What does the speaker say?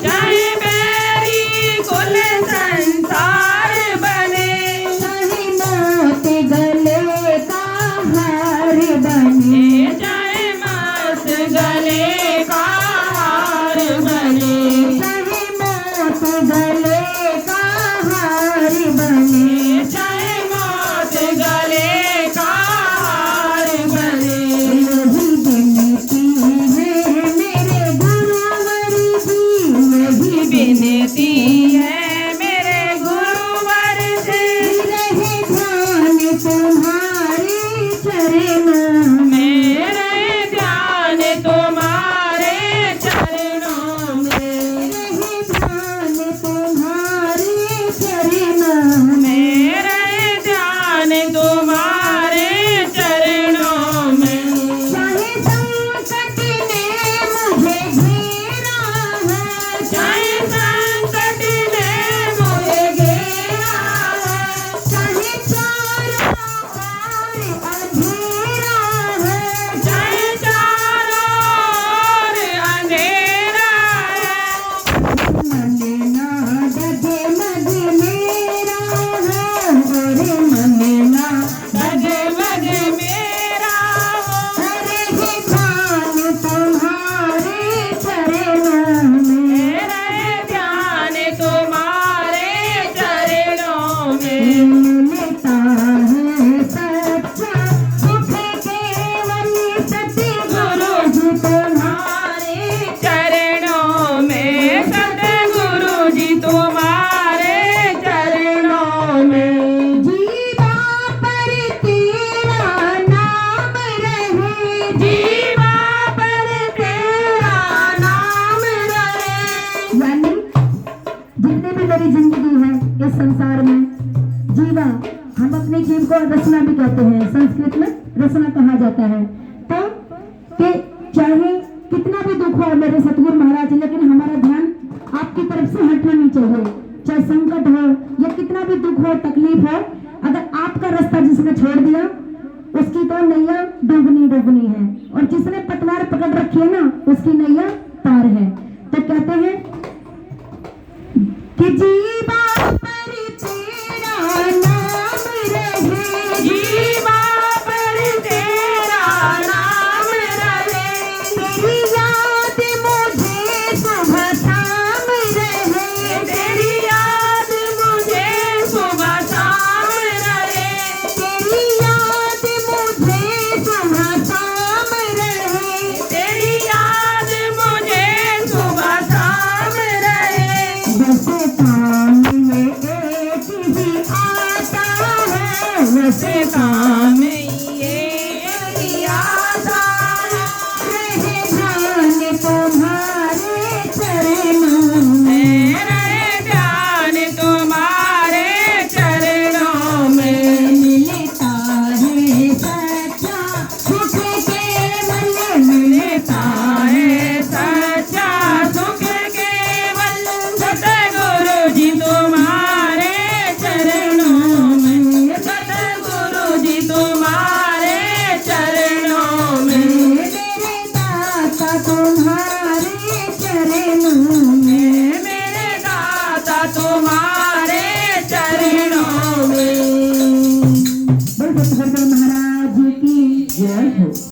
चाहे मेरी कुल संसार बने, चाहे मौत गले का हार बने, चाहे मौत गले का हार बने, चाहे मौत गले का हार बने, चाहे मौत गले का हार बने। यही विनती है मेरे गुरुवर जी, यही विनती है मेरे गुरुवर से, रहे ध्यान तुम्हारे चरणों में, मेरे ध्यान तुम्हारे चरणों में, रहे ध्यान तुम्हारे चरणों में, मेरे ध्यान तुम्हारे चरणों में। चाहे संकट ने मुझे घेरा है, चाहे संकट ने मुझे घेरा है, चाहे चारों ओर अंधेरा है, चाहे चारों ओर अंधेरा है, मन ना डगे मग मेरा है, गोरे मन ना डगमग मेरा हो, रहे ध्यान तुम्हारे चरणों में, मेरे ध्यान तुम्हारे चरणों में। मिलता है सच्चा सुख केवल सतगुरु जी तुम्हारे चरणों में, सतगुरु जी तुम्हारे चरणों में। जीवा पर तेरा नाम रहे, जीवा पर तेरा नाम रहे, यानी जितने भी मेरी जिंदगी है इस संसार में, जीवा हम अपने जीव को रचना भी कहते हैं, संस्कृत में रचना कहा जाता है। तो कि चाहे कितना भी दुख हो मेरे सतगुरु महाराज, लेकिन हमारा ध्यान आपकी तरफ से हटना नहीं चाहिए। चाहे संकट हो या कितना भी दुख हो, तकलीफ हो, अगर आपका रास्ता जिसने छोड़ दिया उसकी तो नैया डूबनी है, और जिसने पतवार पकड़ रखी है ना उसकी नैया पार है। तो कहते हैं कि जीवा पर तेरा नाम रहे, जीवा पर तेरा नाम रहे, तेरी याद मुझे सुबह शाम रहे, तेरी याद मुझे सुबह शाम रहे, तेरी याद मुझे सुबह शाम रहे, तेरी याद मुझे सुबह शाम रहे। वैसे काम ये एक ही आता है, वैसे काम ये ही आता है, रहे ध्यान तुम्हारे चरणों में, मेरे ध्यान तुम्हारे चरणों में। मिलता है सच्चा सुख केवल, मिलता है सच्चा सुख केवल सतगुरु जी तुम्हारे चरणों में, सतगुरु जी तुम्हारे चरणों में, मेरे दाता तुम्हारे चरणों में, मेरे दाता तुम्हारे चरणों में। बोल सतगुरु महाराज की जय हो।